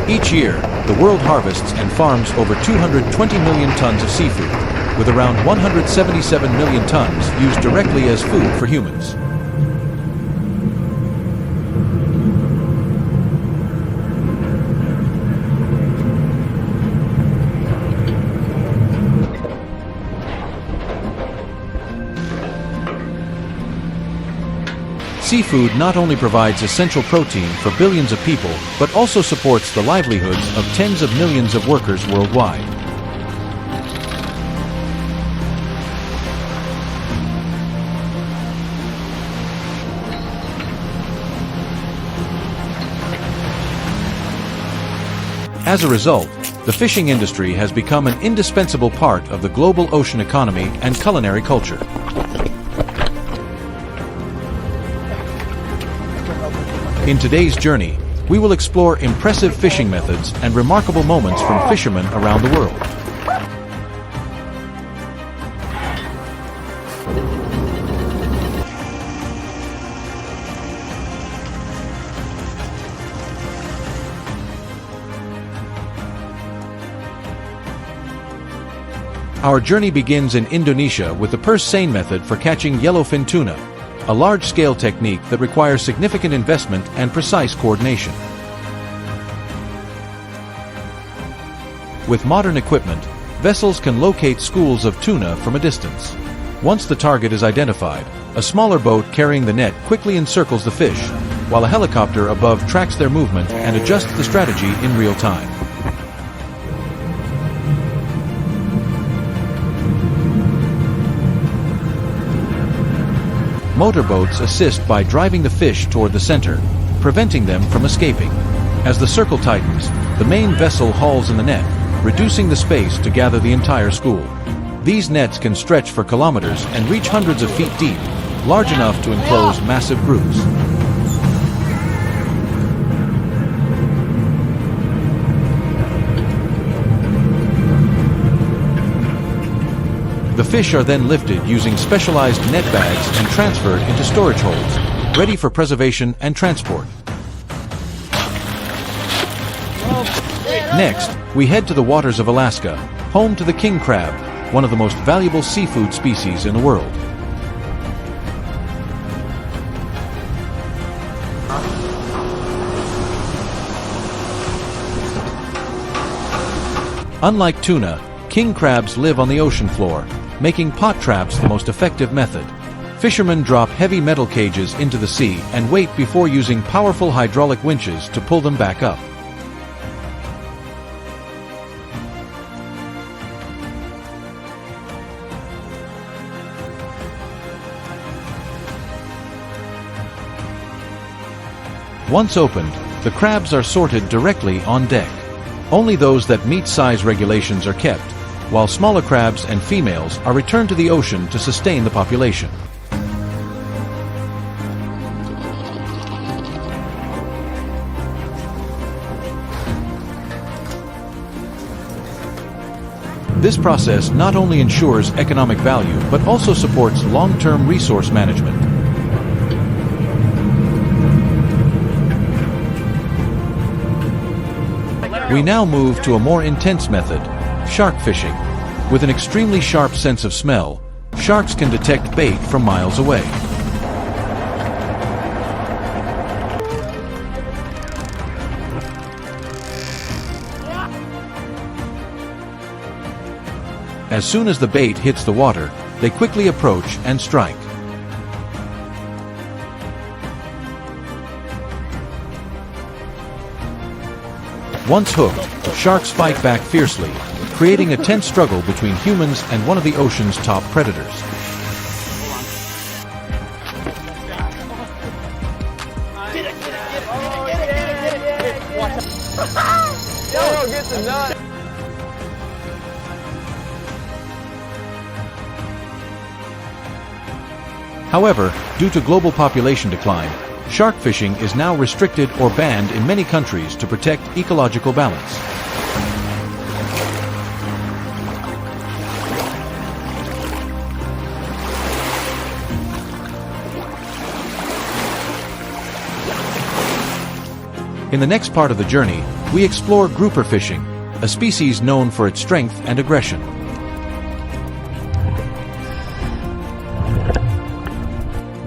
Each year, the world harvests and farms over 220 million tons of seafood, with around 177 million tons used directly as food for humans. Seafood not only provides essential protein for billions of people, but also supports the livelihoods of tens of millions of workers worldwide. As a result, the fishing industry has become an indispensable part of the global ocean economy and culinary culture. In today's journey, we will explore impressive fishing methods and remarkable moments from fishermen around the world. Our journey begins in Indonesia with the seine method for catching yellowfin tuna, a large-scale technique that requires significant investment and precise coordination. With modern equipment, vessels can locate schools of tuna from a distance. Once the target is identified, a smaller boat carrying the net quickly encircles the fish, while a helicopter above tracks their movement and adjusts the strategy in real time. Motorboats assist by driving the fish toward the center, preventing them from escaping. As the circle tightens, the main vessel hauls in the net, reducing the space to gather the entire school. These nets can stretch for kilometers and reach hundreds of feet deep, large enough to enclose massive groups. The fish are then lifted using specialized net bags and transferred into storage holds, ready for preservation and transport. Next, we head to the waters of Alaska, home to the king crab, one of the most valuable seafood species in the world. Unlike tuna, king crabs live on the ocean floor, making pot traps the most effective method. Fishermen drop heavy metal cages into the sea and wait before using powerful hydraulic winches to pull them back up. Once opened, the crabs are sorted directly on deck. Only those that meet size regulations are kept, while smaller crabs and females are returned to the ocean to sustain the population. This process not only ensures economic value but also supports long-term resource management. We now move to a more intense method, shark fishing. With an extremely sharp sense of smell, sharks can detect bait from miles away. As soon as the bait hits the water, they quickly approach and strike. Once hooked, sharks fight back fiercely, creating a tense struggle between humans and one of the ocean's top predators. However, due to global population decline, shark fishing is now restricted or banned in many countries to protect ecological balance. In the next part of the journey, We explore grouper fishing, a species known for its strength and aggression.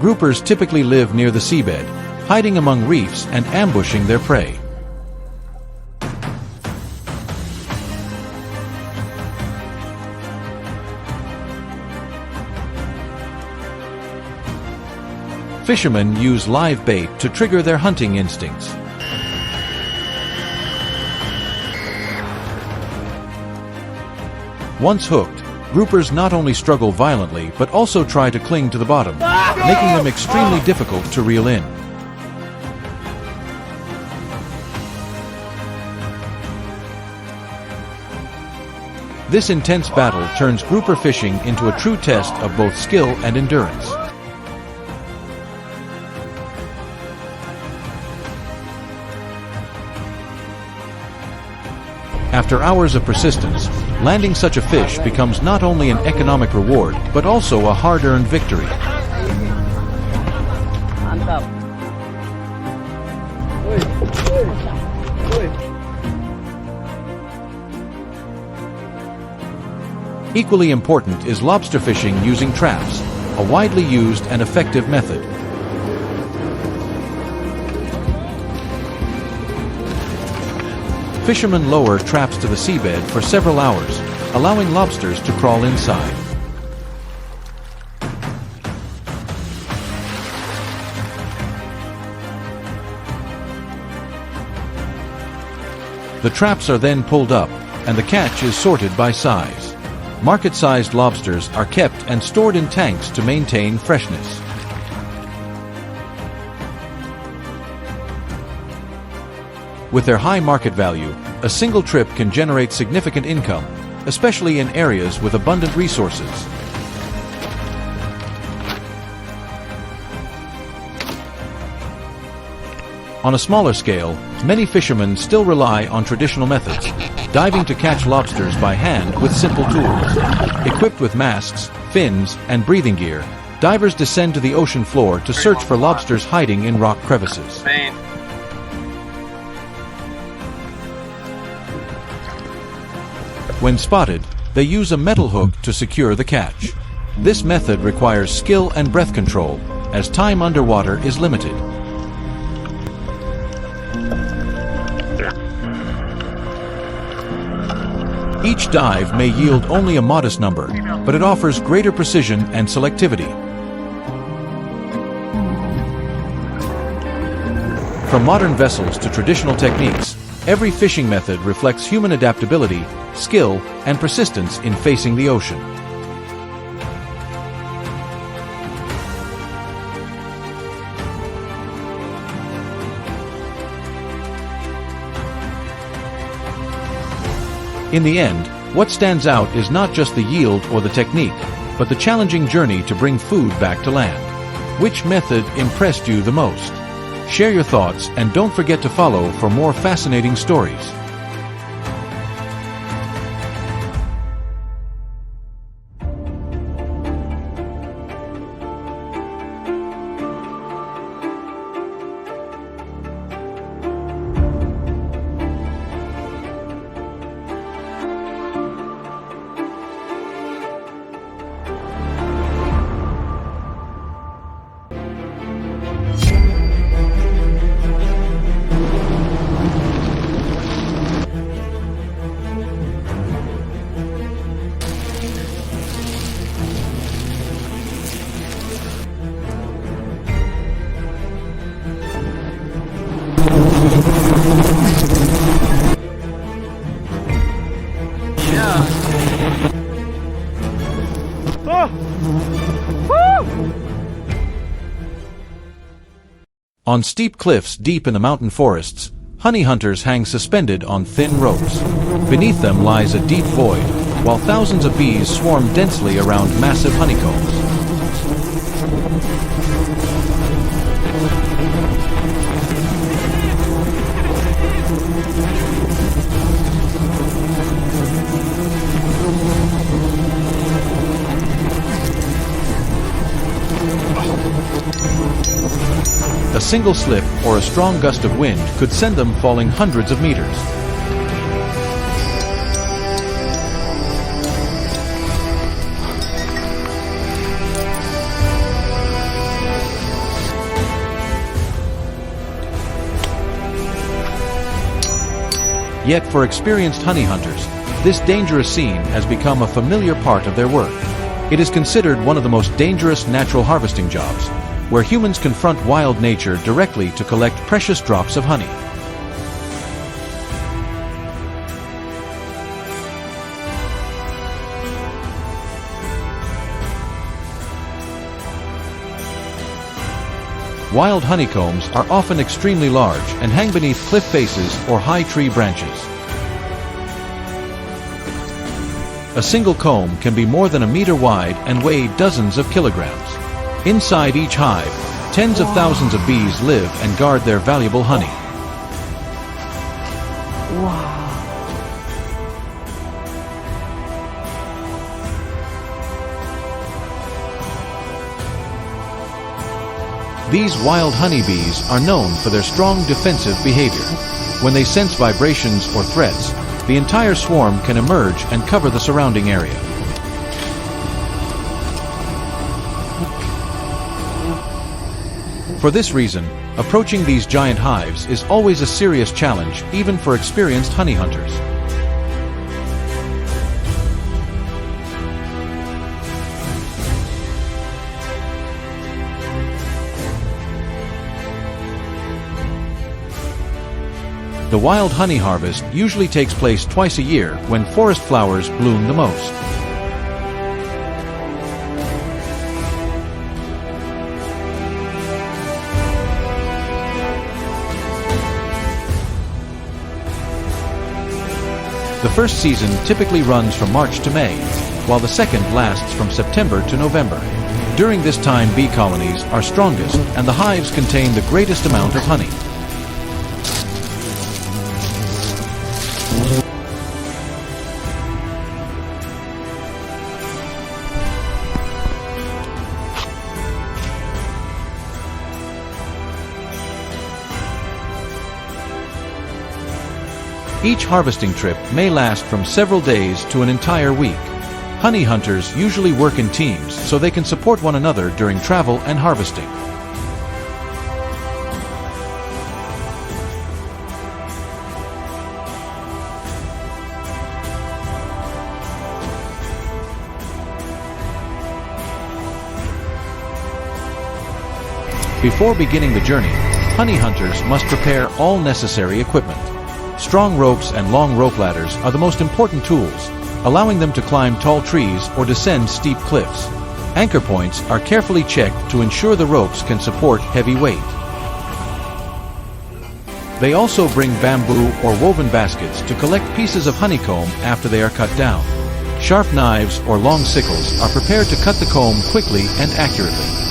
Groupers typically live near the seabed, hiding among reefs and ambushing their prey. Fishermen use live bait to trigger their hunting instincts. Once hooked, groupers not only struggle violently but also try to cling to the bottom, making them extremely difficult to reel in. This intense battle turns grouper fishing into a true test of both skill and endurance. After hours of persistence, landing such a fish becomes not only an economic reward, but also a hard-earned victory. Equally important is lobster fishing using traps, a widely used and effective method. Fishermen lower traps to the seabed for several hours, allowing lobsters to crawl inside. The traps are then pulled up, and the catch is sorted by size. Market-sized lobsters are kept and stored in tanks to maintain freshness. With their high market value, a single trip can generate significant income, especially in areas with abundant resources. On a smaller scale, many fishermen still rely on traditional methods, diving to catch lobsters by hand with simple tools. Equipped with masks, fins, and breathing gear, divers descend to the ocean floor to search for lobsters hiding in rock crevices. When spotted, they use a metal hook to secure the catch. This method requires skill and breath control, as time underwater is limited. Each dive may yield only a modest number, but it offers greater precision and selectivity. From modern vessels to traditional techniques, every fishing method reflects human adaptability, skill, and persistence in facing the ocean. In the end, what stands out is not just the yield or the technique, but the challenging journey to bring food back to land. Which method impressed you the most? Share your thoughts and don't forget to follow for more fascinating stories. On steep cliffs deep in the mountain forests, honey hunters hang suspended on thin ropes. Beneath them lies a deep void, while thousands of bees swarm densely around massive honeycombs. A single slip or a strong gust of wind could send them falling hundreds of meters. Yet for experienced honey hunters, this dangerous scene has become a familiar part of their work. It is considered one of the most dangerous natural harvesting jobs, where humans confront wild nature directly to collect precious drops of honey. Wild honeycombs are often extremely large and hang beneath cliff faces or high tree branches. A single comb can be more than a meter wide and weigh dozens of kilograms. Inside each hive, tens of thousands of bees live and guard their valuable honey. Wow. These wild honeybees are known for their strong defensive behavior. When they sense vibrations or threats, the entire swarm can emerge and cover the surrounding area. For this reason, approaching these giant hives is always a serious challenge, even for experienced honey hunters. The wild honey harvest usually takes place twice a year when forest flowers bloom the most. The first season typically runs from March to May, while the second lasts from September to November. During this time, bee colonies are strongest and the hives contain the greatest amount of honey. Each harvesting trip may last from several days to an entire week. Honey hunters usually work in teams so they can support one another during travel and harvesting. Before beginning the journey, honey hunters must prepare all necessary equipment. Strong ropes and long rope ladders are the most important tools, allowing them to climb tall trees or descend steep cliffs. Anchor points are carefully checked to ensure the ropes can support heavy weight. They also bring bamboo or woven baskets to collect pieces of honeycomb after they are cut down. Sharp knives or long sickles are prepared to cut the comb quickly and accurately.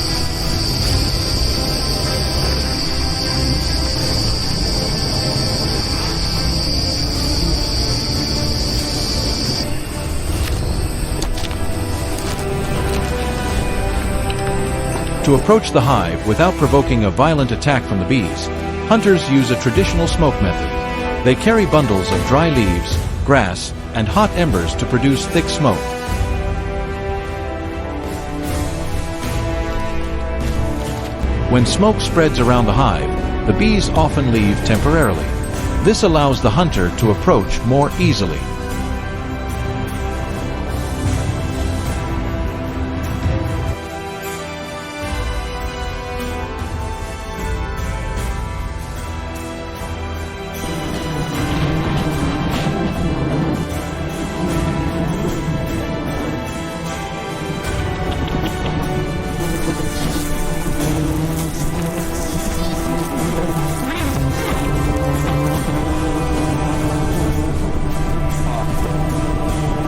To approach the hive without provoking a violent attack from the bees, hunters use a traditional smoke method. They carry bundles of dry leaves, grass, and hot embers to produce thick smoke. When smoke spreads around the hive, the bees often leave temporarily. This allows the hunter to approach more easily.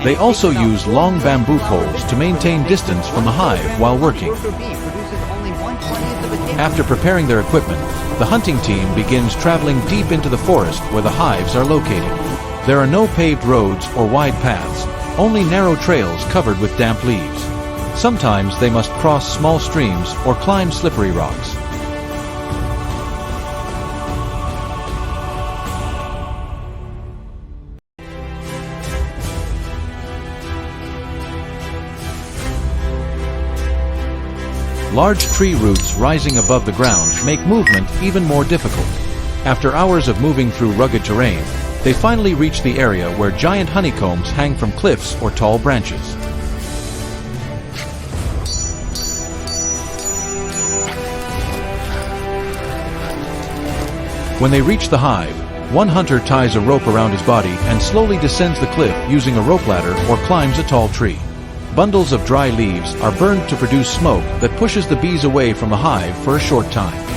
They also use long bamboo poles to maintain distance from the hive while working. After preparing their equipment, the hunting team begins traveling deep into the forest where the hives are located. There are no paved roads or wide paths, only narrow trails covered with damp leaves. Sometimes they must cross small streams or climb slippery rocks. Large tree roots rising above the ground make movement even more difficult. After hours of moving through rugged terrain, They finally reach the area where giant honeycombs hang from cliffs or tall branches. When they reach the hive, one hunter ties a rope around his body and slowly descends the cliff using a rope ladder or climbs a tall tree. Bundles of dry leaves are burned to produce smoke that pushes the bees away from the hive for a short time.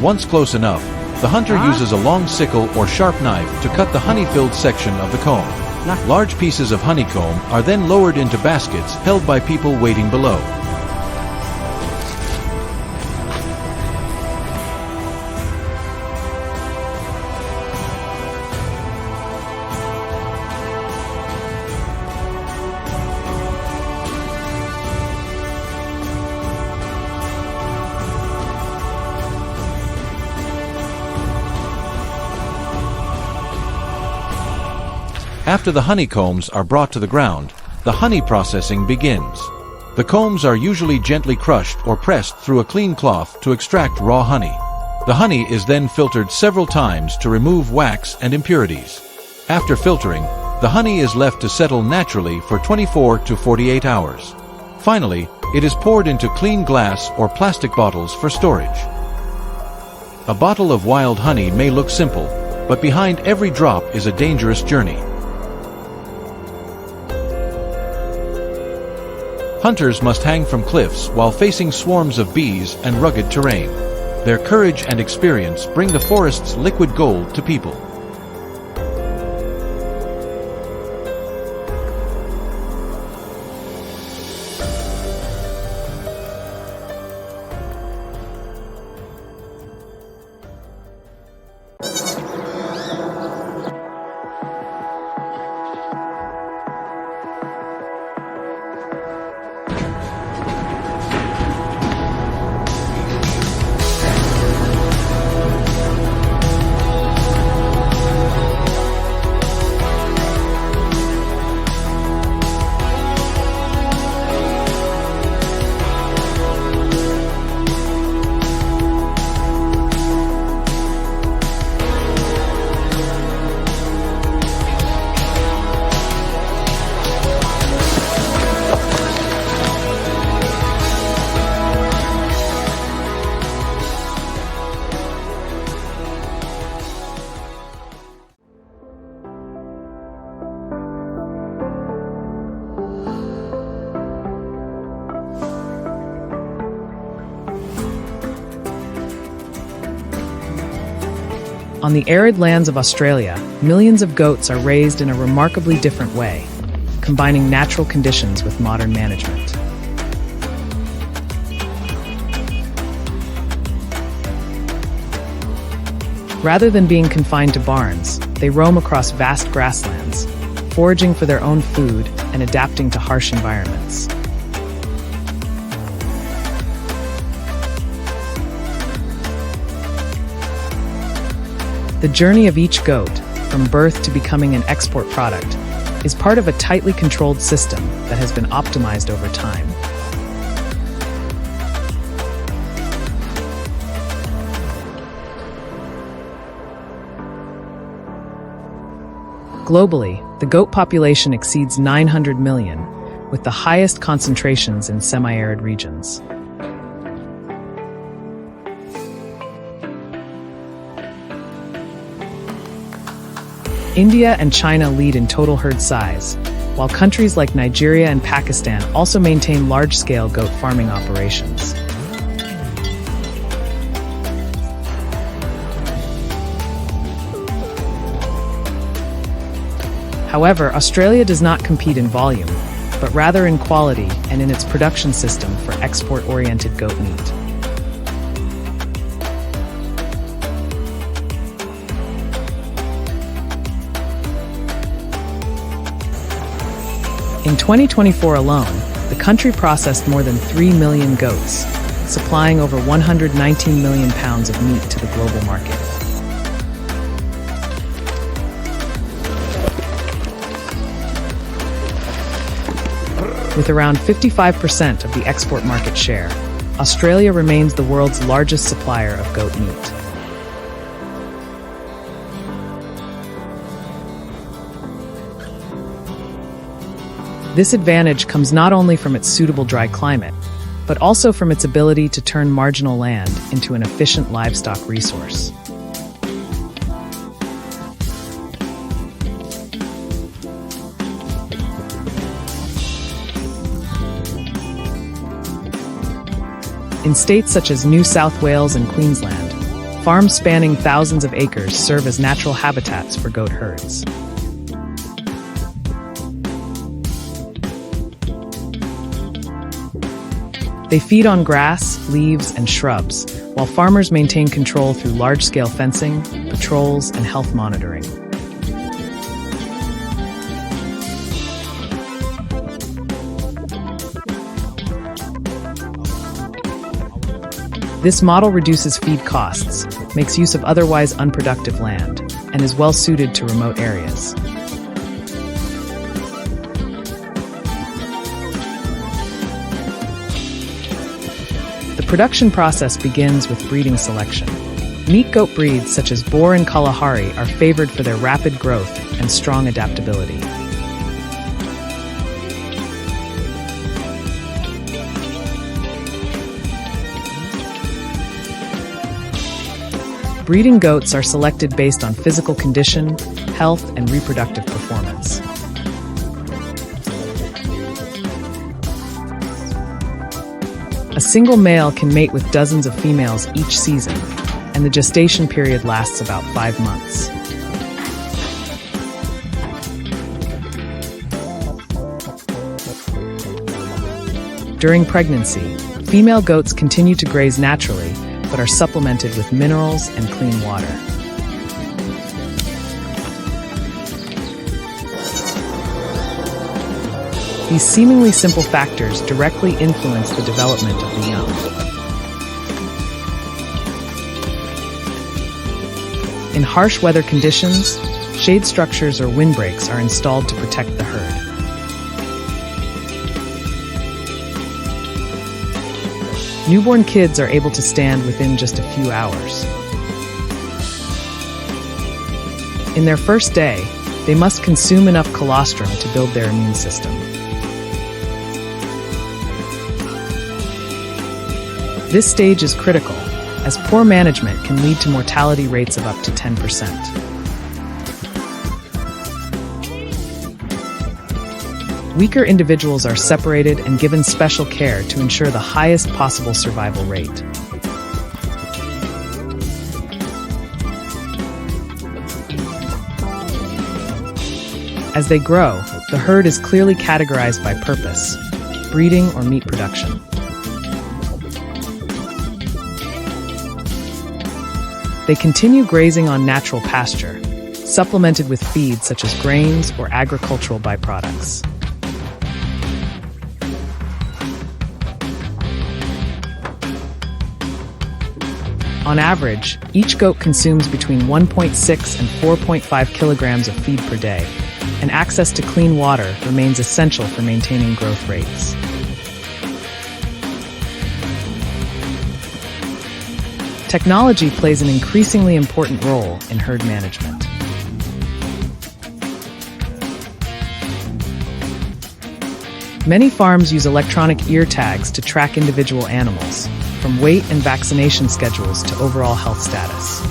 Once close enough, the hunter uses a long sickle or sharp knife to cut the honey-filled section of the comb. Large pieces of honeycomb are then lowered into baskets held by people waiting below. After the honeycombs are brought to the ground, the honey processing begins. The combs are usually gently crushed or pressed through a clean cloth to extract raw honey. The honey is then filtered several times to remove wax and impurities. After filtering, the honey is left to settle naturally for 24 to 48 hours. Finally, it is poured into clean glass or plastic bottles for storage. A bottle of wild honey may look simple, but behind every drop is a dangerous journey. Hunters must hang from cliffs while facing swarms of bees and rugged terrain. Their courage and experience bring the forest's liquid gold to people. On the arid lands of Australia, millions of goats are raised in a remarkably different way, combining natural conditions with modern management. Rather than being confined to barns, they roam across vast grasslands, foraging for their own food and adapting to harsh environments. The journey of each goat, from birth to becoming an export product, is part of a tightly controlled system that has been optimized over time. Globally, the goat population exceeds 900 million, with the highest concentrations in semi-arid regions. India and China lead in total herd size, while countries like Nigeria and Pakistan also maintain large-scale goat farming operations. However, Australia does not compete in volume, but rather in quality and in its production system for export-oriented goat meat. 2024 alone, the country processed more than 3 million goats, supplying over 119 million pounds of meat to the global market. With around 55% of the export market share, Australia remains the world's largest supplier of goat meat. This advantage comes not only from its suitable dry climate, but also from its ability to turn marginal land into an efficient livestock resource. In states such as New South Wales and Queensland, farms spanning thousands of acres serve as natural habitats for goat herds. They feed on grass, leaves, and shrubs, while farmers maintain control through large-scale fencing, patrols, and health monitoring. This model reduces feed costs, makes use of otherwise unproductive land, and is well suited to remote areas. The production process begins with breeding selection. Meat goat breeds such as Boar and Kalahari are favored for their rapid growth and strong adaptability. Breeding goats are selected based on physical condition, health, and reproductive performance. A single male can mate with dozens of females each season, and the gestation period lasts about 5 months. During pregnancy, female goats continue to graze naturally, but are supplemented with minerals and clean water. These seemingly simple factors directly influence the development of the young. In harsh weather conditions, shade structures or windbreaks are installed to protect the herd. Newborn kids are able to stand within just a few hours. In their first day, they must consume enough colostrum to build their immune system. This stage is critical, as poor management can lead to mortality rates of up to 10%. Weaker individuals are separated and given special care to ensure the highest possible survival rate. As they grow, the herd is clearly categorized by purpose: breeding or meat production. They continue grazing on natural pasture, supplemented with feeds such as grains or agricultural byproducts. On average, each goat consumes between 1.6 and 4.5 kilograms of feed per day, and access to clean water remains essential for maintaining growth rates. Technology plays an increasingly important role in herd management. Many farms use electronic ear tags to track individual animals, from weight and vaccination schedules to overall health status.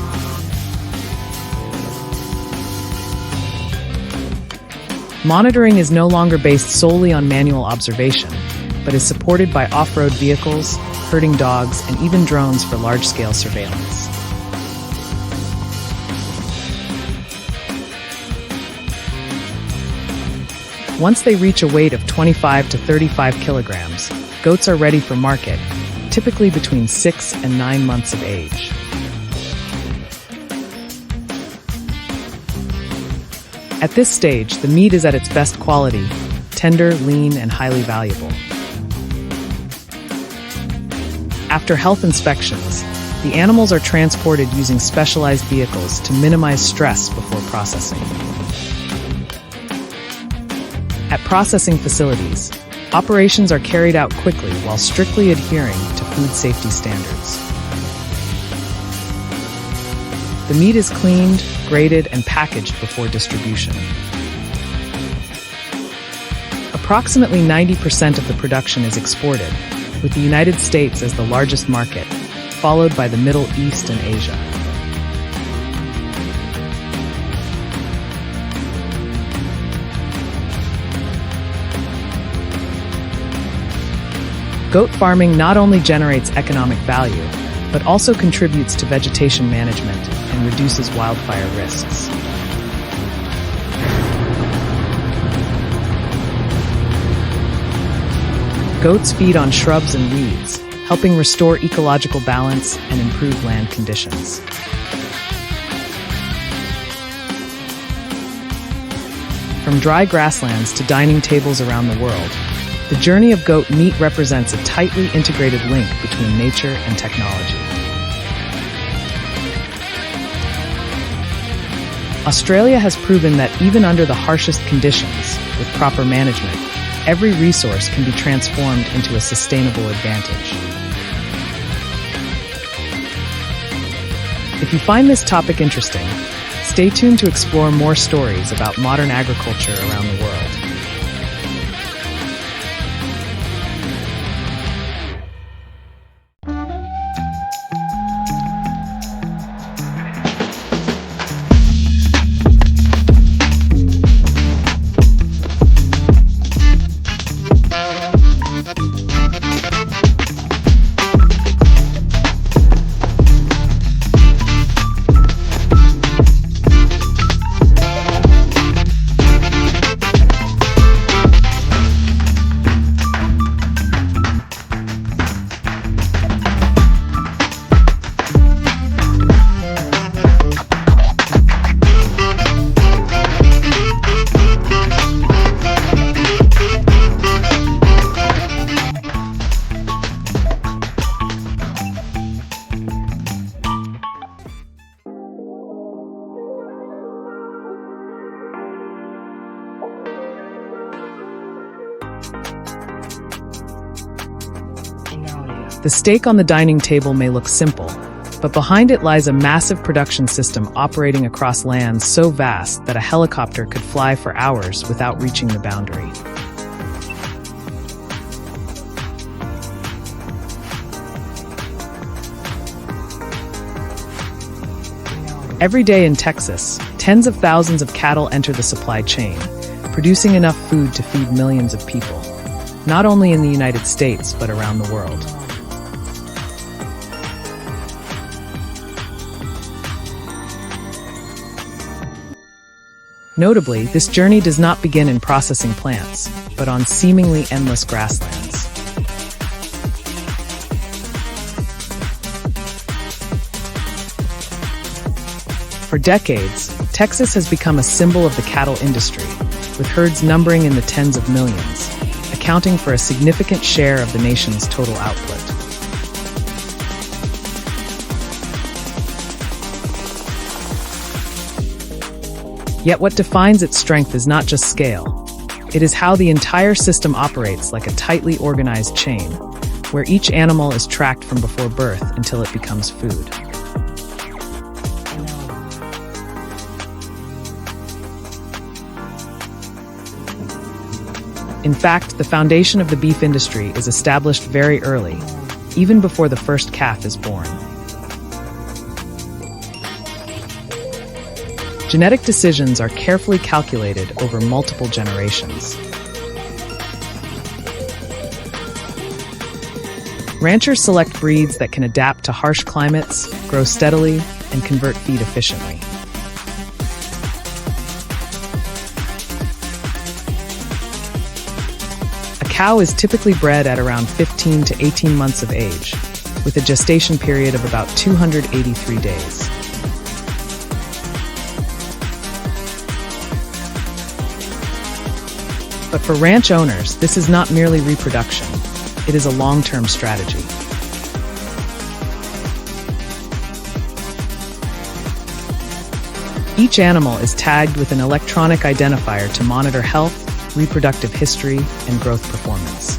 Monitoring is no longer based solely on manual observation, but is supported by off-road vehicles, herding dogs, and even drones for large-scale surveillance. Once they reach a weight of 25 to 35 kilograms, goats are ready for market, typically between 6 and 9 months of age. At this stage, the meat is at its best quality, tender, lean, and highly valuable. After health inspections, the animals are transported using specialized vehicles to minimize stress before processing. At processing facilities, operations are carried out quickly while strictly adhering to food safety standards. The meat is cleaned, graded, and packaged before distribution. Approximately 90% of the production is exported, with the United States as the largest market, followed by the Middle East and Asia. Goat farming not only generates economic value, but also contributes to vegetation management and reduces wildfire risks. Goats feed on shrubs and weeds, helping restore ecological balance and improve land conditions. From dry grasslands to dining tables around the world, the journey of goat meat represents a tightly integrated link between nature and technology. Australia has proven that even under the harshest conditions, with proper management, every resource can be transformed into a sustainable advantage. If you find this topic interesting, stay tuned to explore more stories about modern agriculture around the world. The steak on the dining table may look simple, but behind it lies a massive production system operating across lands so vast that a helicopter could fly for hours without reaching the boundary. Every day in Texas, tens of thousands of cattle enter the supply chain, producing enough food to feed millions of people, not only in the United States, but around the world. Notably, this journey does not begin in processing plants, but on seemingly endless grasslands. For decades, Texas has become a symbol of the cattle industry, with herds numbering in the tens of millions, accounting for a significant share of the nation's total output. Yet what defines its strength is not just scale. It is how the entire system operates like a tightly organized chain, where each animal is tracked from before birth until it becomes food. In fact, the foundation of the beef industry is established very early, even before the first calf is born. Genetic decisions are carefully calculated over multiple generations. Ranchers select breeds that can adapt to harsh climates, grow steadily, and convert feed efficiently. A cow is typically bred at around 15 to 18 months of age, with a gestation period of about 283 days. But for ranch owners, this is not merely reproduction. It is a long-term strategy. Each animal is tagged with an electronic identifier to monitor health, reproductive history, and growth performance.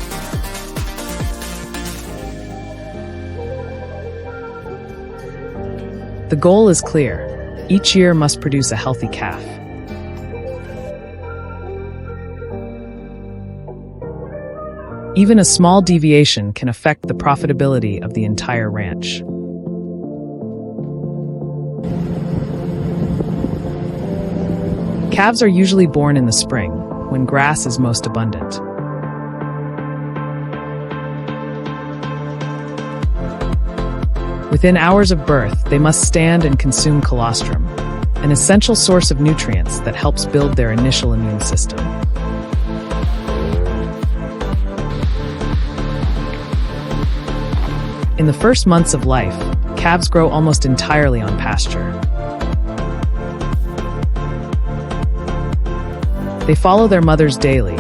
The goal is clear. Each year must produce a healthy calf. Even a small deviation can affect the profitability of the entire ranch. Calves are usually born in the spring, when grass is most abundant. Within hours of birth, they must stand and consume colostrum, an essential source of nutrients that helps build their initial immune system. In the first months of life, calves grow almost entirely on pasture. They follow their mothers daily,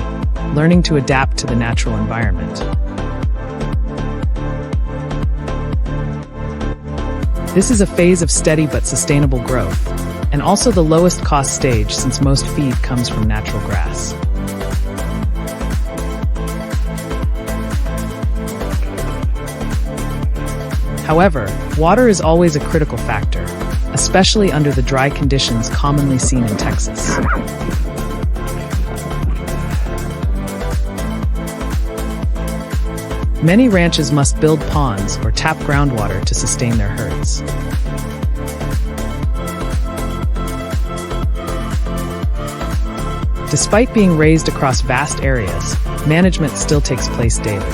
learning to adapt to the natural environment. This is a phase of steady but sustainable growth, and also the lowest cost stage since most feed comes from natural grass. However, water is always a critical factor, especially under the dry conditions commonly seen in Texas. Many ranches must build ponds or tap groundwater to sustain their herds. Despite being raised across vast areas, management still takes place daily.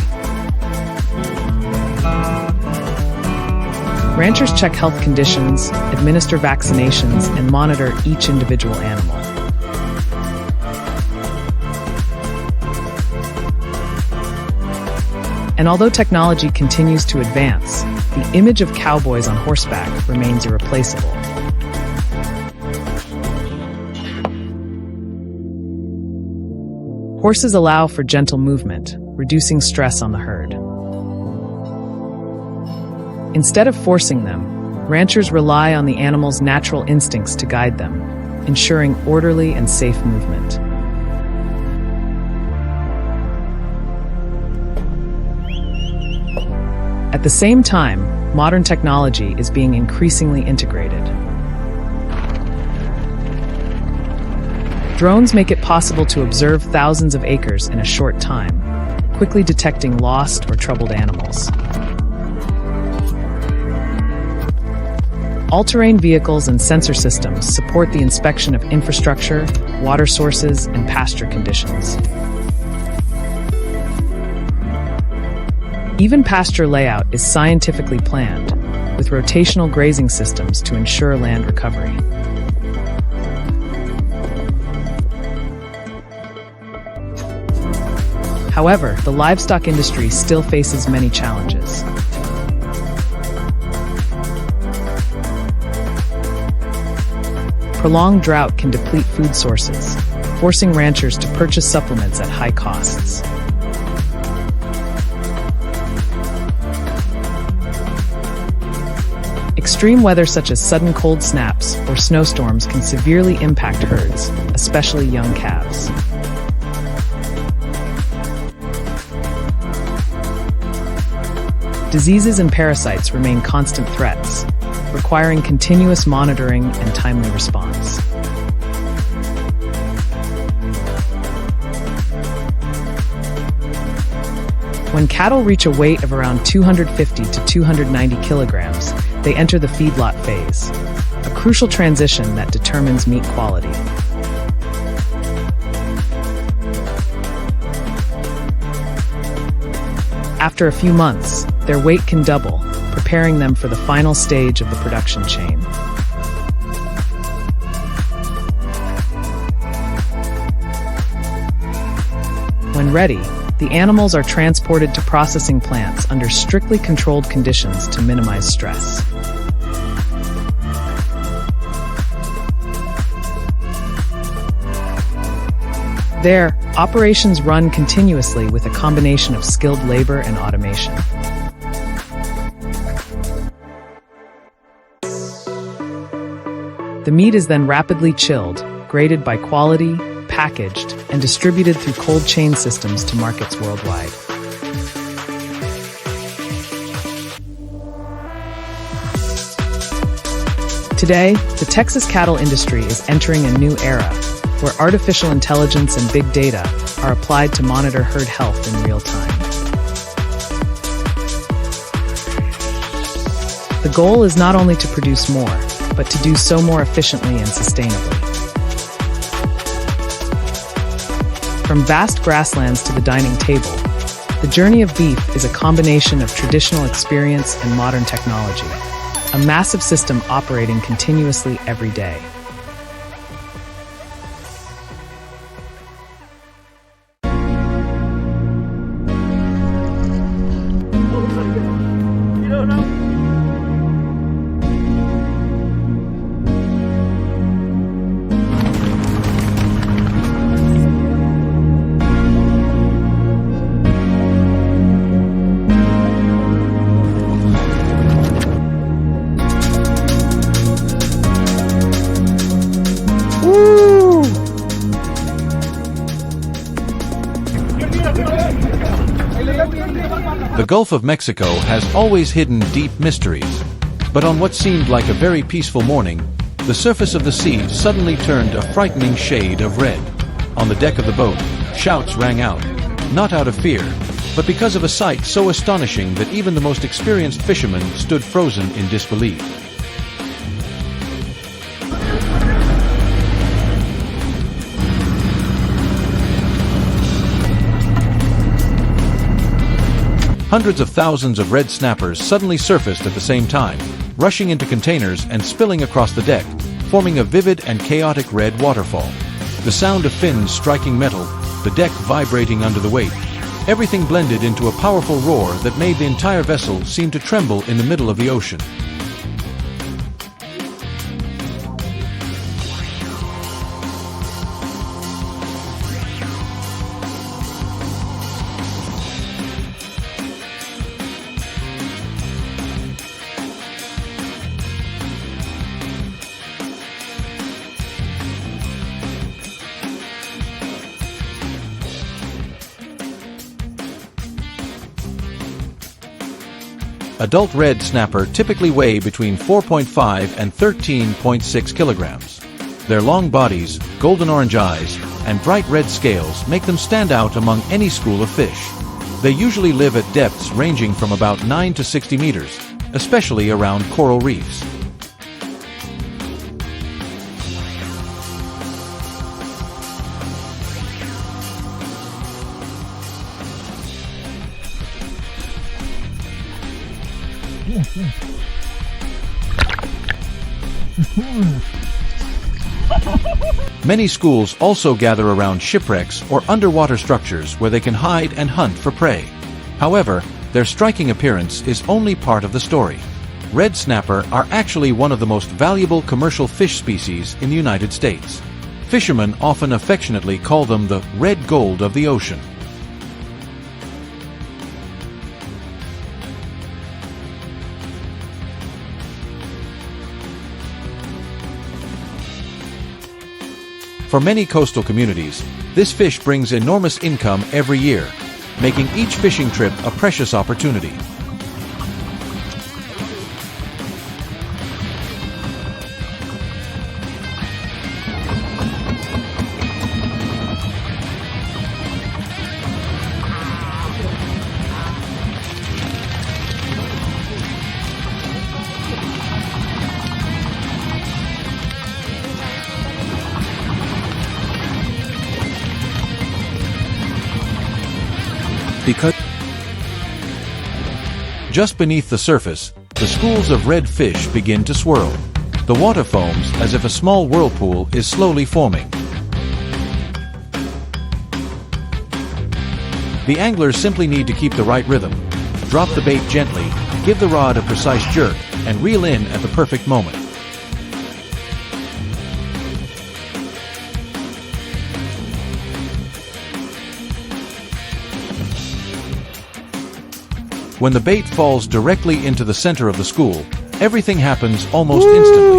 Ranchers check health conditions, administer vaccinations, and monitor each individual animal. And although technology continues to advance, the image of cowboys on horseback remains irreplaceable. Horses allow for gentle movement, reducing stress on the herd. Instead of forcing them, ranchers rely on the animals' natural instincts to guide them, ensuring orderly and safe movement. At the same time, modern technology is being increasingly integrated. Drones make it possible to observe thousands of acres in a short time, quickly detecting lost or troubled animals. All-terrain vehicles and sensor systems support the inspection of infrastructure, water sources, and pasture conditions. Even pasture layout is scientifically planned, with rotational grazing systems to ensure land recovery. However, the livestock industry still faces many challenges. Prolonged drought can deplete food sources, forcing ranchers to purchase supplements at high costs. Extreme weather such as sudden cold snaps or snowstorms can severely impact herds, especially young calves. Diseases and parasites remain constant threats, requiring continuous monitoring and timely response. When cattle reach a weight of around 250 to 290 kilograms, they enter the feedlot phase, a crucial transition that determines meat quality. After a few months, their weight can double, preparing them for the final stage of the production chain. When ready, the animals are transported to processing plants under strictly controlled conditions to minimize stress. There, operations run continuously with a combination of skilled labor and automation. The meat is then rapidly chilled, graded by quality, packaged, and distributed through cold chain systems to markets worldwide. Today, the Texas cattle industry is entering a new era, where artificial intelligence and big data are applied to monitor herd health in real time. The goal is not only to produce more, but to do so more efficiently and sustainably. From vast grasslands to the dining table, the journey of beef is a combination of traditional experience and modern technology, a massive system operating continuously every day. The Gulf of Mexico has always hidden deep mysteries, but on what seemed like a very peaceful morning, the surface of the sea suddenly turned a frightening shade of red. On the deck of the boat, shouts rang out, not out of fear, but because of a sight so astonishing that even the most experienced fishermen stood frozen in disbelief. Hundreds of thousands of red snappers suddenly surfaced at the same time, rushing into containers and spilling across the deck, forming a vivid and chaotic red waterfall. The sound of fins striking metal, the deck vibrating under the weight, everything blended into a powerful roar that made the entire vessel seem to tremble in the middle of the ocean. Adult red snapper typically weigh between 4.5 and 13.6 kilograms. Their long bodies, golden orange eyes, and bright red scales make them stand out among any school of fish. They usually live at depths ranging from about 9 to 60 meters, especially around coral reefs. Many schools also gather around shipwrecks or underwater structures where they can hide and hunt for prey. However, their striking appearance is only part of the story. Red snapper are actually one of the most valuable commercial fish species in the United States. Fishermen often affectionately call them the red gold of the ocean. For many coastal communities, this fish brings enormous income every year, making each fishing trip a precious opportunity. Because just beneath the surface, the schools of red fish begin to swirl. The water foams as if a small whirlpool is slowly forming. The anglers simply need to keep the right rhythm. Drop the bait gently, give the rod a precise jerk, and reel in at the perfect moment. When the bait falls directly into the center of the school, everything happens almost instantly.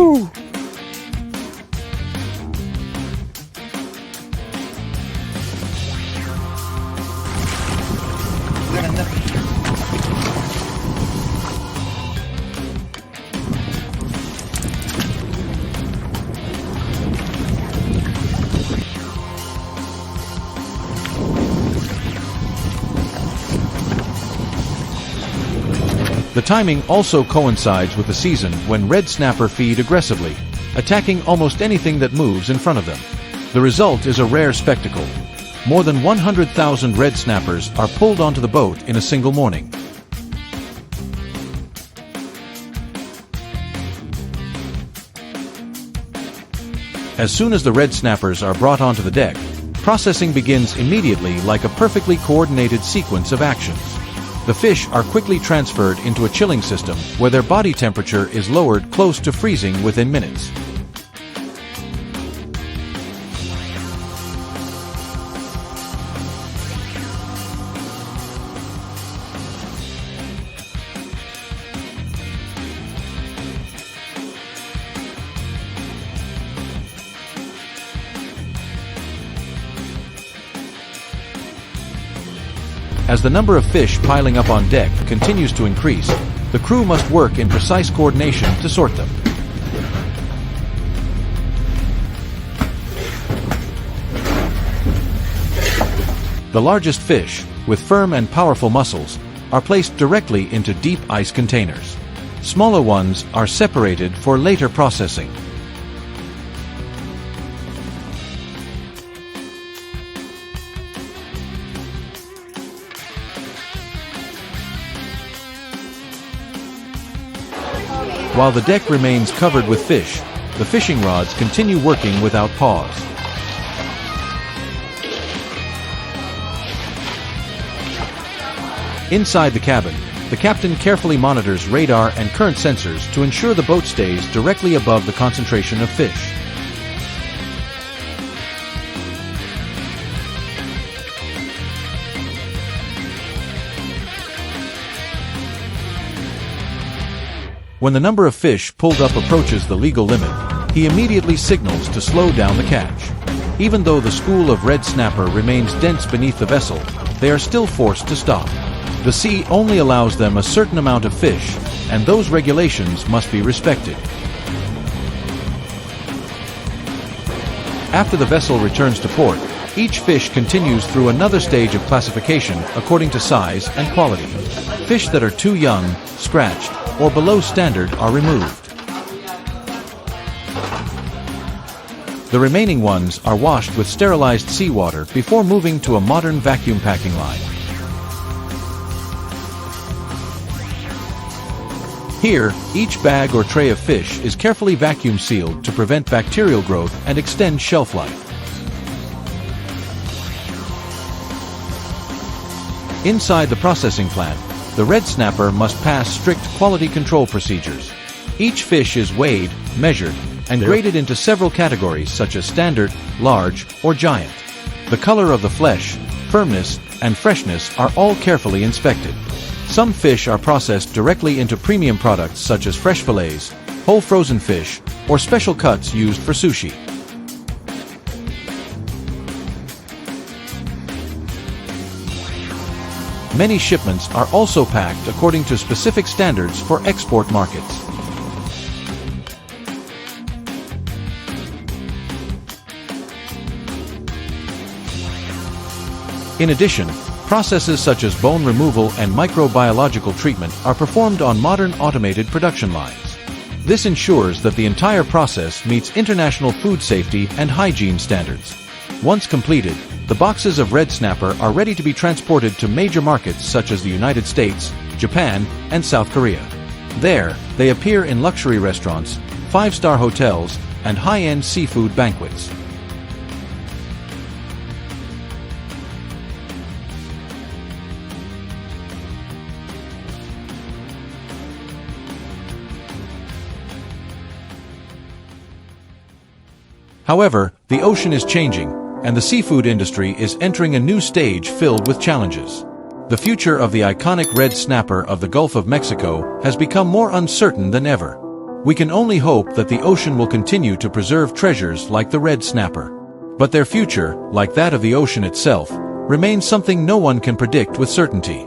The timing also coincides with the season when red snapper feed aggressively, attacking almost anything that moves in front of them. The result is a rare spectacle. More than 100,000 red snappers are pulled onto the boat in a single morning. As soon as the red snappers are brought onto the deck, processing begins immediately like a perfectly coordinated sequence of actions. The fish are quickly transferred into a chilling system where their body temperature is lowered close to freezing within minutes. As the number of fish piling up on deck continues to increase, the crew must work in precise coordination to sort them. The largest fish, with firm and powerful muscles, are placed directly into deep ice containers. Smaller ones are separated for later processing. While the deck remains covered with fish, the fishing rods continue working without pause. Inside the cabin, the captain carefully monitors radar and current sensors to ensure the boat stays directly above the concentration of fish. When the number of fish pulled up approaches the legal limit, he immediately signals to slow down the catch. Even though the school of red snapper remains dense beneath the vessel, they are still forced to stop. The sea only allows them a certain amount of fish, and those regulations must be respected. After the vessel returns to port, each fish continues through another stage of classification according to size and quality. Fish that are too young, scratched, or below standard are removed. The remaining ones are washed with sterilized seawater before moving to a modern vacuum packing line. Here, each bag or tray of fish is carefully vacuum sealed to prevent bacterial growth and extend shelf life. Inside the processing plant, the red snapper must pass strict quality control procedures. Each fish is weighed, measured, and graded into several categories such as standard, large, or giant. The color of the flesh, firmness, and freshness are all carefully inspected. Some fish are processed directly into premium products such as fresh fillets, whole frozen fish, or special cuts used for sushi. Many shipments are also packed according to specific standards for export markets. In addition, processes such as bone removal and microbiological treatment are performed on modern automated production lines. This ensures that the entire process meets international food safety and hygiene standards. Once completed, the boxes of red snapper are ready to be transported to major markets such as the United States, Japan, and South Korea. There, they appear in luxury restaurants, five-star hotels, and high-end seafood banquets. However, the ocean is changing, and the seafood industry is entering a new stage filled with challenges. The future of the iconic red snapper of the Gulf of Mexico has become more uncertain than ever. We can only hope that the ocean will continue to preserve treasures like the red snapper. But their future, like that of the ocean itself, remains something no one can predict with certainty.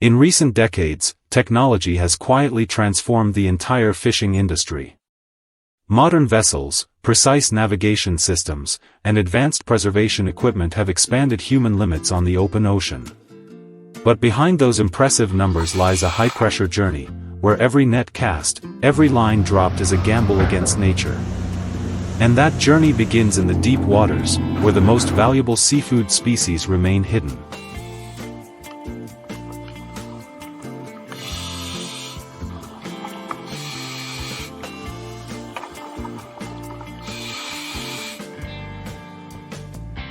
In recent decades, technology has quietly transformed the entire fishing industry. Modern vessels, precise navigation systems, and advanced preservation equipment have expanded human limits on the open ocean. But behind those impressive numbers lies a high-pressure journey, where every net cast, every line dropped is a gamble against nature. And that journey begins in the deep waters, where the most valuable seafood species remain hidden.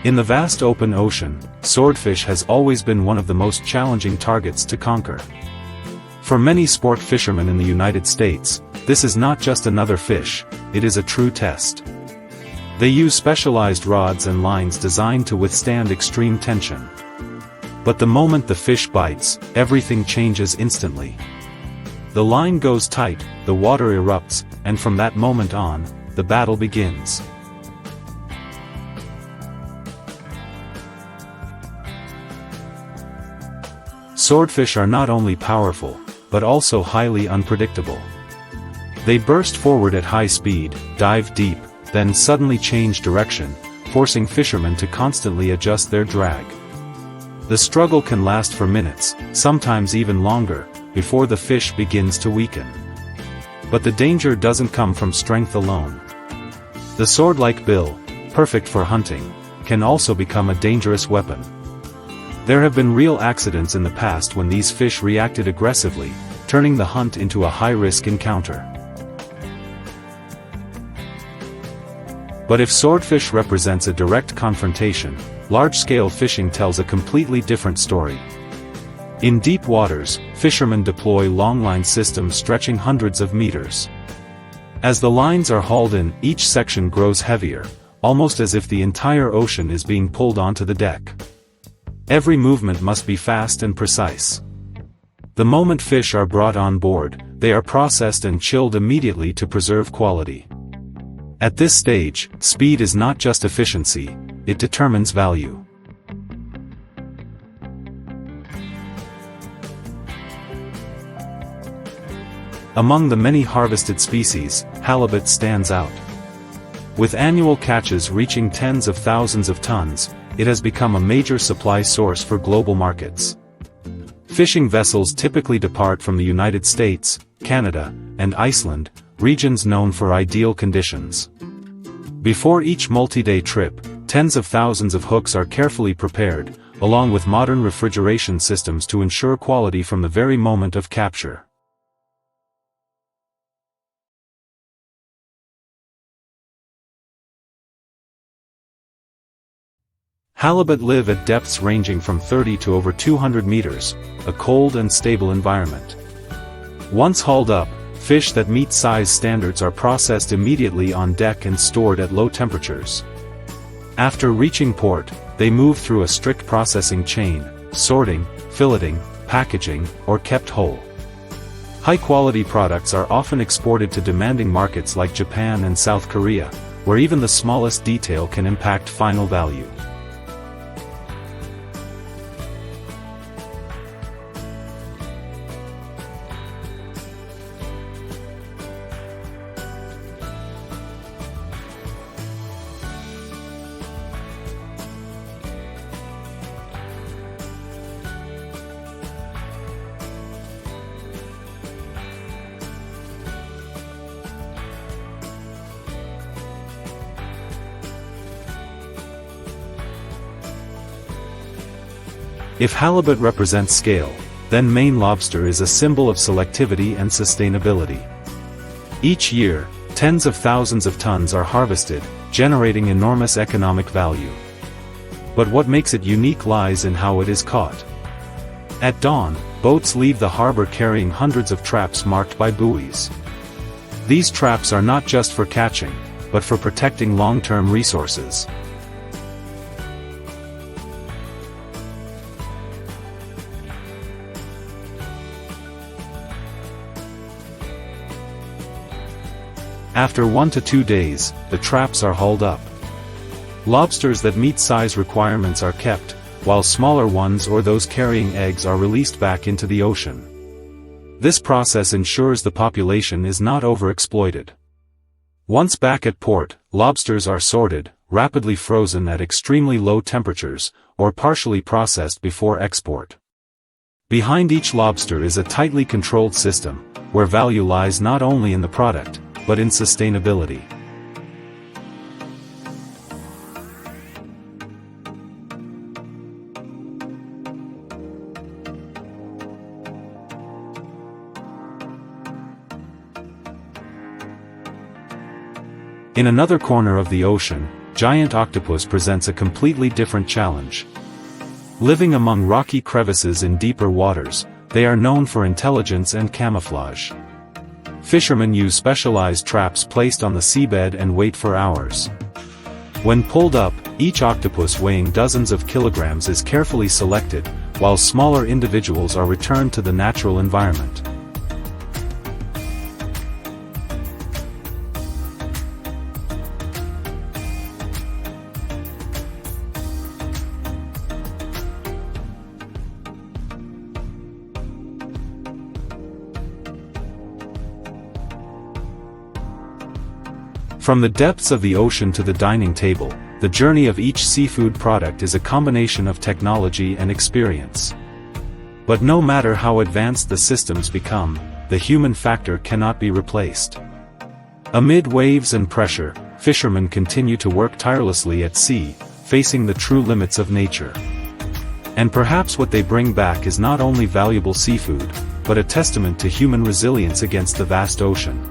In the vast open ocean, swordfish has always been one of the most challenging targets to conquer. For many sport fishermen in the United States, this is not just another fish, it is a true test. They use specialized rods and lines designed to withstand extreme tension. But the moment the fish bites, everything changes instantly. The line goes tight, the water erupts, and from that moment on, the battle begins. Swordfish are not only powerful, but also highly unpredictable. They burst forward at high speed, dive deep, then suddenly change direction, forcing fishermen to constantly adjust their drag. The struggle can last for minutes, sometimes even longer, before the fish begins to weaken. But the danger doesn't come from strength alone. The sword-like bill, perfect for hunting, can also become a dangerous weapon. There have been real accidents in the past when these fish reacted aggressively, turning the hunt into a high-risk encounter. But if swordfish represents a direct confrontation, large-scale fishing tells a completely different story. In deep waters, fishermen deploy long-line systems stretching hundreds of meters. As the lines are hauled in, each section grows heavier, almost as if the entire ocean is being pulled onto the deck. Every movement must be fast and precise. The moment fish are brought on board, they are processed and chilled immediately to preserve quality. At this stage, speed is not just efficiency, it determines value. Among the many harvested species, halibut stands out. With annual catches reaching tens of thousands of tons, it has become a major supply source for global markets. Fishing vessels typically depart from the United States, Canada, and Iceland, regions known for ideal conditions. Before each multi-day trip, tens of thousands of hooks are carefully prepared, along with modern refrigeration systems to ensure quality from the very moment of capture. Halibut live at depths ranging from 30 to over 200 meters, a cold and stable environment. Once hauled up, fish that meet size standards are processed immediately on deck and stored at low temperatures. After reaching port, they move through a strict processing chain, sorting, filleting, packaging, or kept whole. High-quality products are often exported to demanding markets like Japan and South Korea, where even the smallest detail can impact final value. If halibut represents scale, then Maine lobster is a symbol of selectivity and sustainability. Each year, tens of thousands of tons are harvested, generating enormous economic value. But what makes it unique lies in how it is caught. At dawn, boats leave the harbor carrying hundreds of traps marked by buoys. These traps are not just for catching, but for protecting long-term resources. After 1 to 2 days, the traps are hauled up. Lobsters that meet size requirements are kept, while smaller ones or those carrying eggs are released back into the ocean. This process ensures the population is not overexploited. Once back at port, lobsters are sorted, rapidly frozen at extremely low temperatures, or partially processed before export. Behind each lobster is a tightly controlled system, where value lies not only in the product, but in sustainability. In another corner of the ocean, giant octopus presents a completely different challenge. Living among rocky crevices in deeper waters, they are known for intelligence and camouflage. Fishermen use specialized traps placed on the seabed and wait for hours. When pulled up, each octopus weighing dozens of kilograms is carefully selected, while smaller individuals are returned to the natural environment. From the depths of the ocean to the dining table, the journey of each seafood product is a combination of technology and experience. But no matter how advanced the systems become, the human factor cannot be replaced. Amid waves and pressure, fishermen continue to work tirelessly at sea, facing the true limits of nature. And perhaps what they bring back is not only valuable seafood, but a testament to human resilience against the vast ocean.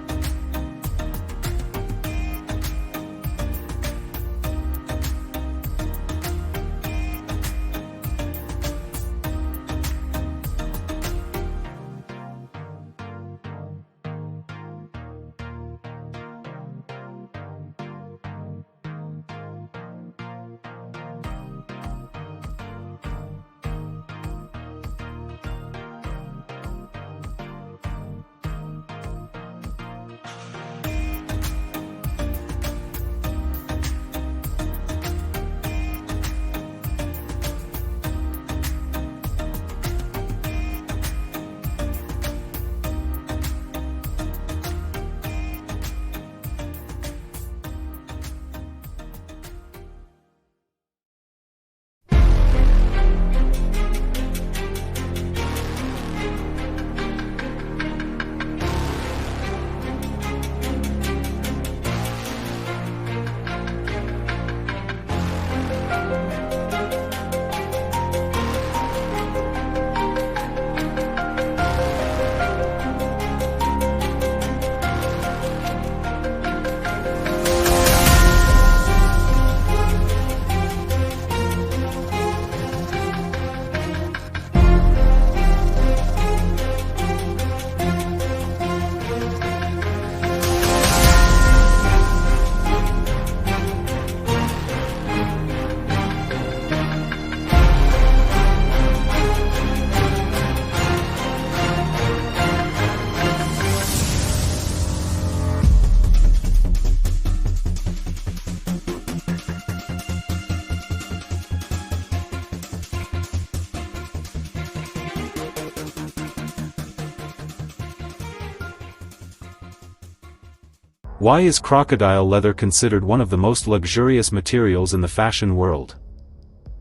Why is crocodile leather considered one of the most luxurious materials in the fashion world?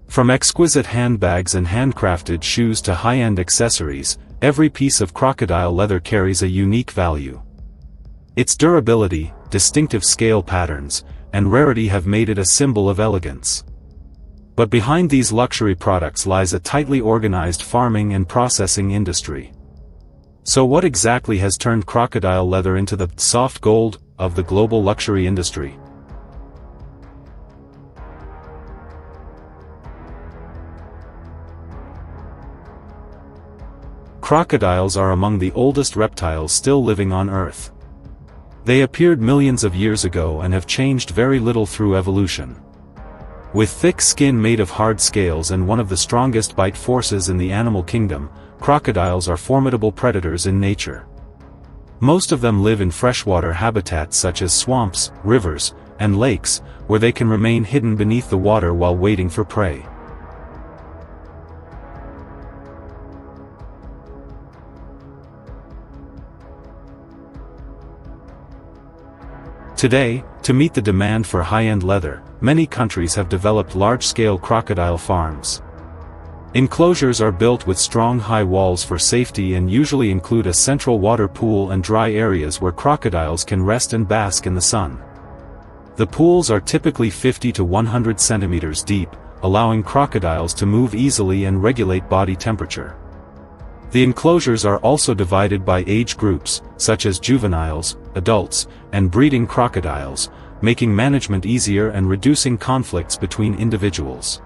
From exquisite handbags and handcrafted shoes to high-end accessories, every piece of crocodile leather carries a unique value. Its durability, distinctive scale patterns, and rarity have made it a symbol of elegance. But behind these luxury products lies a tightly organized farming and processing industry. So what exactly has turned crocodile leather into the soft gold of the global luxury industry? Crocodiles are among the oldest reptiles still living on Earth. They appeared millions of years ago and have changed very little through evolution. With thick skin made of hard scales and one of the strongest bite forces in the animal kingdom, crocodiles are formidable predators in nature. Most of them live in freshwater habitats such as swamps, rivers, and lakes, where they can remain hidden beneath the water while waiting for prey. Today, to meet the demand for high-end leather, many countries have developed large-scale crocodile farms. Enclosures are built with strong high walls for safety and usually include a central water pool and dry areas where crocodiles can rest and bask in the sun. The pools are typically 50 to 100 centimeters deep, allowing crocodiles to move easily and regulate body temperature. The enclosures are also divided by age groups, such as juveniles, adults, and breeding crocodiles, making management easier and reducing conflicts between individuals.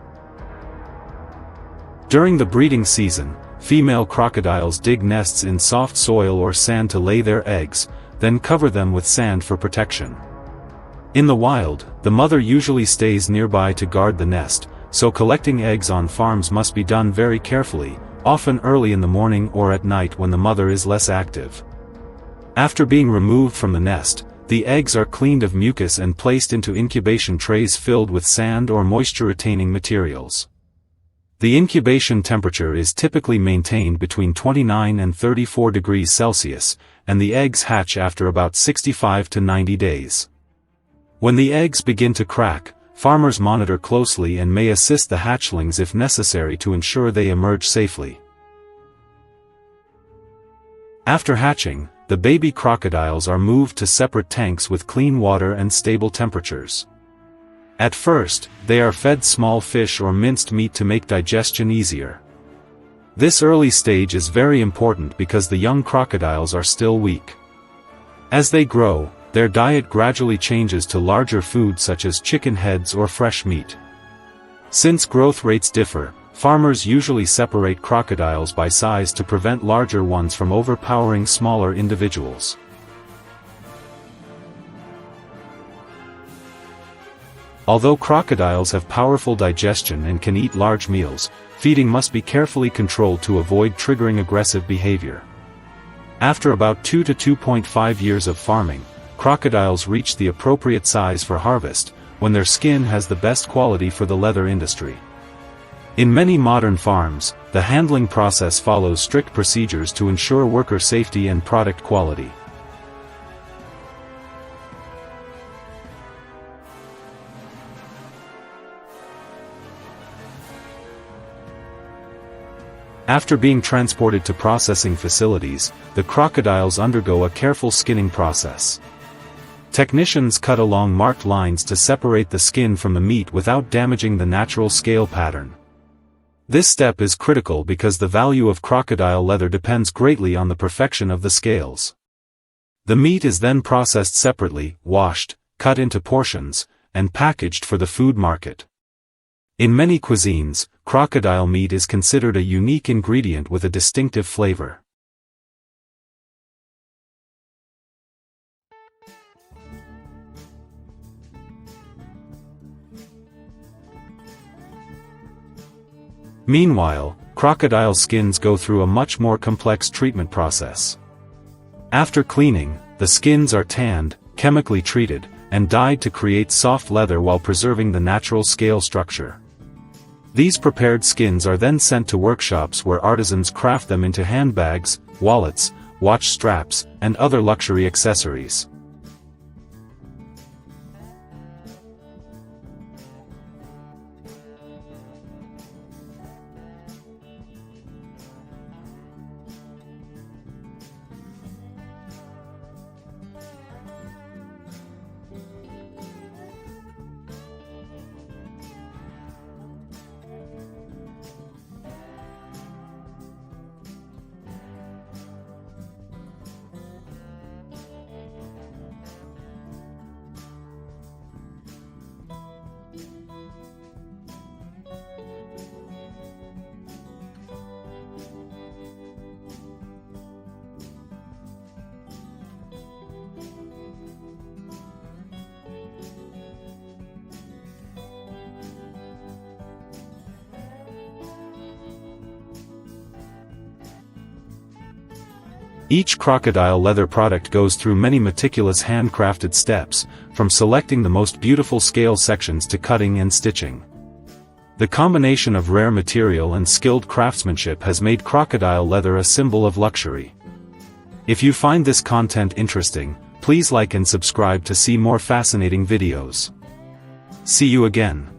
During the breeding season, female crocodiles dig nests in soft soil or sand to lay their eggs, then cover them with sand for protection. In the wild, the mother usually stays nearby to guard the nest, so collecting eggs on farms must be done very carefully, often early in the morning or at night when the mother is less active. After being removed from the nest, the eggs are cleaned of mucus and placed into incubation trays filled with sand or moisture-retaining materials. The incubation temperature is typically maintained between 29 and 34 degrees Celsius, and the eggs hatch after about 65 to 90 days. When the eggs begin to crack, farmers monitor closely and may assist the hatchlings if necessary to ensure they emerge safely. After hatching, the baby crocodiles are moved to separate tanks with clean water and stable temperatures. At first, they are fed small fish or minced meat to make digestion easier. This early stage is very important because the young crocodiles are still weak. As they grow, their diet gradually changes to larger food such as chicken heads or fresh meat. Since growth rates differ, farmers usually separate crocodiles by size to prevent larger ones from overpowering smaller individuals. Although crocodiles have powerful digestion and can eat large meals, feeding must be carefully controlled to avoid triggering aggressive behavior. After about 2 to 2.5 years of farming, crocodiles reach the appropriate size for harvest, when their skin has the best quality for the leather industry. In many modern farms, the handling process follows strict procedures to ensure worker safety and product quality. After being transported to processing facilities, the crocodiles undergo a careful skinning process. Technicians cut along marked lines to separate the skin from the meat without damaging the natural scale pattern. This step is critical because the value of crocodile leather depends greatly on the perfection of the scales. The meat is then processed separately, washed, cut into portions, and packaged for the food market. In many cuisines, crocodile meat is considered a unique ingredient with a distinctive flavor. Meanwhile, crocodile skins go through a much more complex treatment process. After cleaning, the skins are tanned, chemically treated, and dyed to create soft leather while preserving the natural scale structure. These prepared skins are then sent to workshops where artisans craft them into handbags, wallets, watch straps, and other luxury accessories. Each crocodile leather product goes through many meticulous handcrafted steps, from selecting the most beautiful scale sections to cutting and stitching. The combination of rare material and skilled craftsmanship has made crocodile leather a symbol of luxury. If you find this content interesting, please like and subscribe to see more fascinating videos. See you again.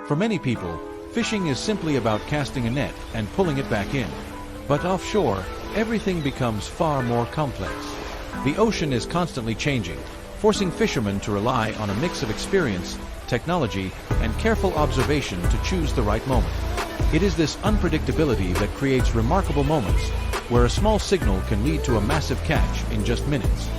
For many people, fishing is simply about casting a net and pulling it back in. But offshore, everything becomes far more complex. The ocean is constantly changing, forcing fishermen to rely on a mix of experience, technology, and careful observation to choose the right moment. It is this unpredictability that creates remarkable moments, where a small signal can lead to a massive catch in just minutes.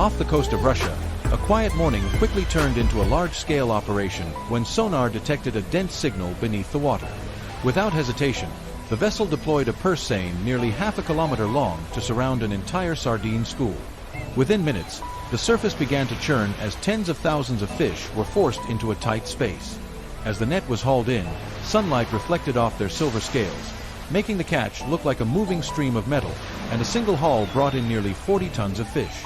Off the coast of Russia, a quiet morning quickly turned into a large-scale operation when sonar detected a dense signal beneath the water. Without hesitation, the vessel deployed a purse seine nearly half a kilometer long to surround an entire sardine school. Within minutes, the surface began to churn as tens of thousands of fish were forced into a tight space. As the net was hauled in, sunlight reflected off their silver scales, making the catch look like a moving stream of metal, and a single haul brought in nearly 40 tons of fish.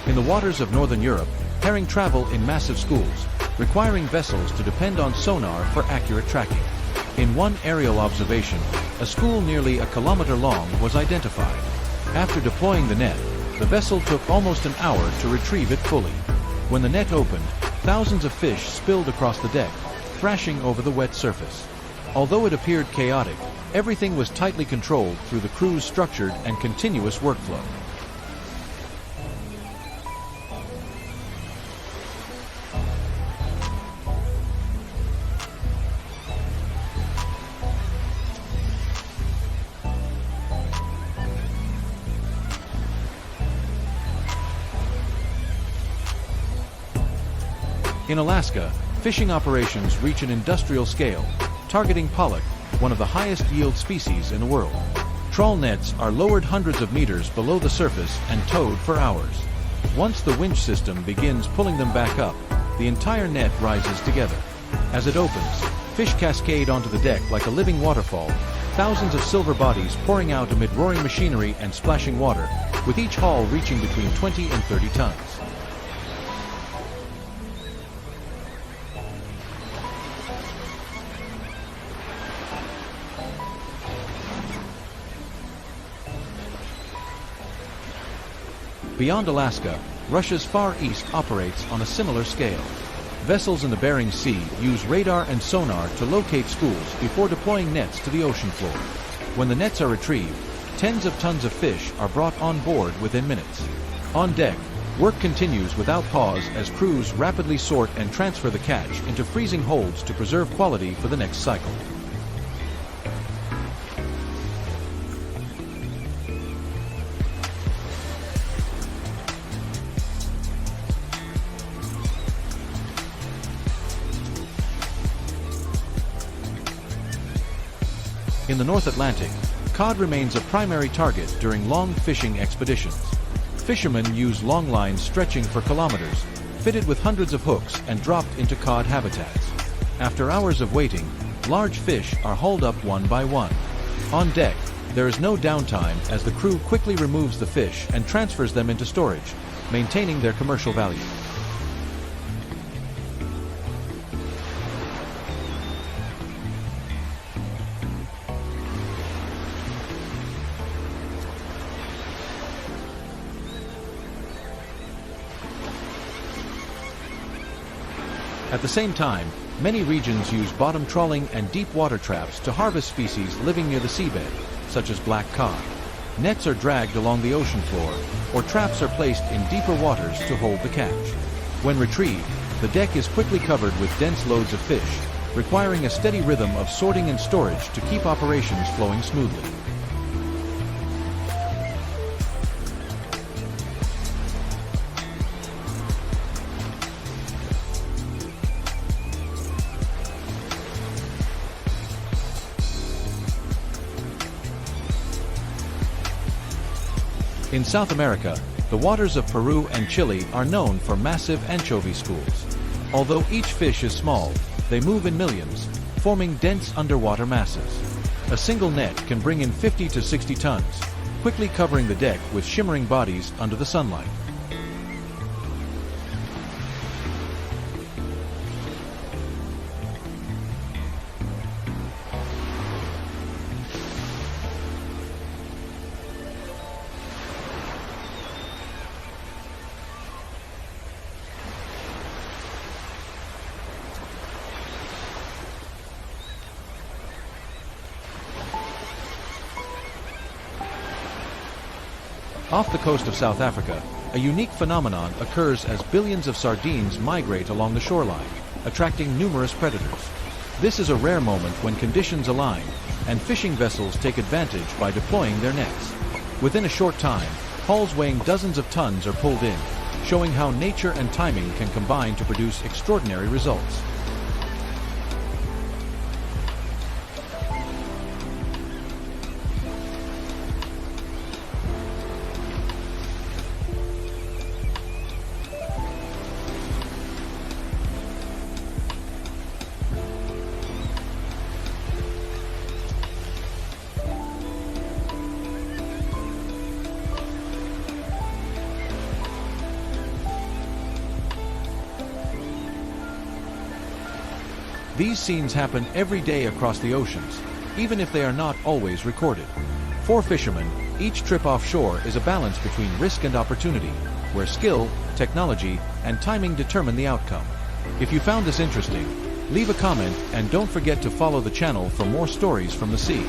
In the waters of northern Europe, herring travel in massive schools, requiring vessels to depend on sonar for accurate tracking. In one aerial observation, a school nearly a kilometer long was identified. After deploying the net, the vessel took almost an hour to retrieve it fully. When the net opened, thousands of fish spilled across the deck, thrashing over the wet surface. Although it appeared chaotic, everything was tightly controlled through the crew's structured and continuous workflow. In Alaska, fishing operations reach an industrial scale, targeting pollock, one of the highest yield species in the world. Trawl nets are lowered hundreds of meters below the surface and towed for hours. Once the winch system begins pulling them back up, the entire net rises together. As it opens, fish cascade onto the deck like a living waterfall, thousands of silver bodies pouring out amid roaring machinery and splashing water, with each haul reaching between 20 and 30 tons. Beyond Alaska, Russia's Far East operates on a similar scale. Vessels in the Bering Sea use radar and sonar to locate schools before deploying nets to the ocean floor. When the nets are retrieved, tens of tons of fish are brought on board within minutes. On deck, work continues without pause as crews rapidly sort and transfer the catch into freezing holds to preserve quality for the next cycle. In the North Atlantic, cod remains a primary target during long fishing expeditions. Fishermen use long lines stretching for kilometers, fitted with hundreds of hooks and dropped into cod habitats. After hours of waiting, large fish are hauled up one by one. On deck, there is no downtime as the crew quickly removes the fish and transfers them into storage, maintaining their commercial value. At the same time, many regions use bottom trawling and deep water traps to harvest species living near the seabed, such as black cod. Nets are dragged along the ocean floor, or traps are placed in deeper waters to hold the catch. When retrieved, the deck is quickly covered with dense loads of fish, requiring a steady rhythm of sorting and storage to keep operations flowing smoothly. In South America, the waters of Peru and Chile are known for massive anchovy schools. Although each fish is small, they move in millions, forming dense underwater masses. A single net can bring in 50 to 60 tons, quickly covering the deck with shimmering bodies under the sunlight. Off the coast of South Africa, a unique phenomenon occurs as billions of sardines migrate along the shoreline, attracting numerous predators. This is a rare moment when conditions align, and fishing vessels take advantage by deploying their nets. Within a short time, hauls weighing dozens of tons are pulled in, showing how nature and timing can combine to produce extraordinary results. These scenes happen every day across the oceans, even if they are not always recorded. For fishermen, each trip offshore is a balance between risk and opportunity, where skill, technology, and timing determine the outcome. If you found this interesting, leave a comment and don't forget to follow the channel for more stories from the sea.